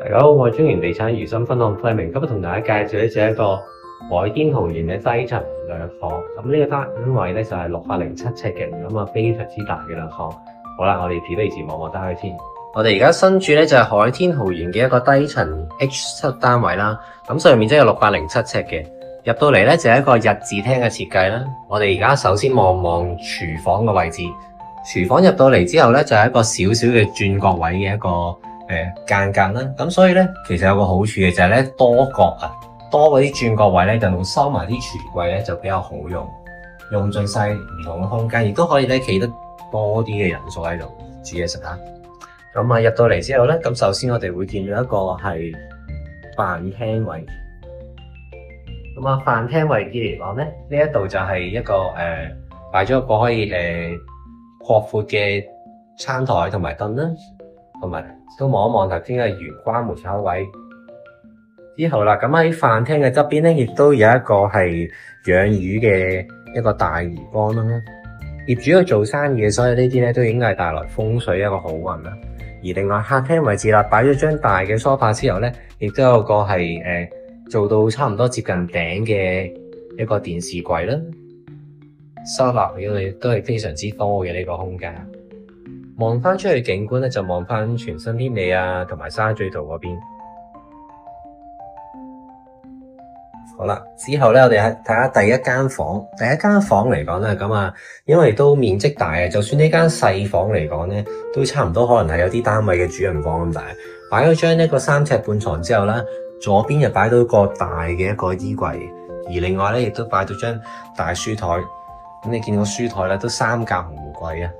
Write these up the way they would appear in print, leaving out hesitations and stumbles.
大家好，我係中原地產如心分行 Fleming，今日同大家介紹咧就係一個海天豪園嘅低層兩房。咁呢個單位咧就係607尺嘅，咁啊非常之大嘅兩房。好啦，我哋指地望望得去先。我哋而家身處咧就係海天豪園嘅一個低層 H7 單位啦。咁上面即係607尺嘅，入到嚟咧就係一個日字廳嘅設計啦。我哋而家首先望望廚房嘅位置，廚房入到嚟之後咧就係一個小小嘅轉角位嘅一個間隔啦，咁所以咧，其實有個好處嘅就係咧多角啊，多嗰啲轉角位咧，就會收埋啲櫥櫃咧，就比較好用，用盡晒唔同嘅空間，亦都可以咧企得多啲嘅人數喺度煮嘢食啊。咁啊入到嚟之後咧，咁首先我哋會見到一個係飯廳位，咁啊飯廳位置嚟講咧，呢一度就係一個擺咗一個可以擴闊嘅餐台同埋凳啦。同埋都望一望頭先嘅玄關門口位之後啦，咁喺飯廳嘅側邊咧，亦都有一個係養魚嘅一個大魚缸啦。業主去做生意嘅，所以呢啲咧都應該係帶來風水一個好運啦。而另外客廳位置啦，擺咗張大嘅梳化之後咧，亦都有個係做到差唔多接近頂嘅一個電視櫃啦。收納料都係非常之多嘅呢個空間。望翻出去景觀咧，就望翻全新天地啊，同埋沙咀道嗰邊。好啦，之後咧，我哋睇下第一間房。第一間房嚟講咧，咁啊，因為都面積大啊，就算呢間細房嚟講咧，都差唔多可能係有啲單位嘅主人房咁大。擺咗張一個3尺半床之後啦，左邊就擺到個大嘅一個衣櫃，而另外咧亦都擺到張大書台。咁你見到書台咧都3格紅櫃啊。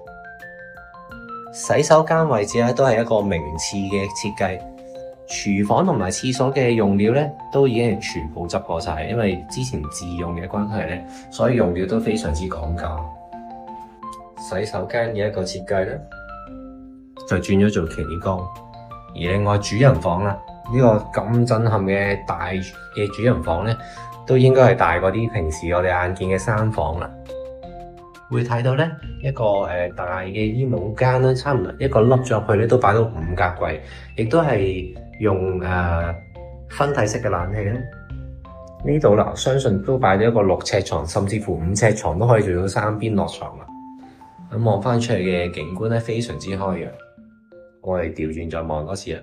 洗手間位置咧都係一個名次嘅設計，廚房同埋廁所嘅用料咧都已經全部執過晒，因為之前自用嘅關係咧，所以用料都非常之講究。洗手間嘅一個設計咧就轉咗做企缸，而另外主人房啦，呢個咁震撼嘅大嘅主人房咧，都應該係大過啲平時我哋眼見嘅3房啦。會睇到咧一個大嘅衣帽間啦，差唔多一個凹咗入去咧都擺到5格櫃，亦都係用分體式嘅冷氣啦。呢度啦，相信都擺咗一個6尺床，甚至乎5尺床都可以做到3邊落床啦。咁望翻出嚟嘅景觀咧，非常之開揚。我哋調轉再望多次啦。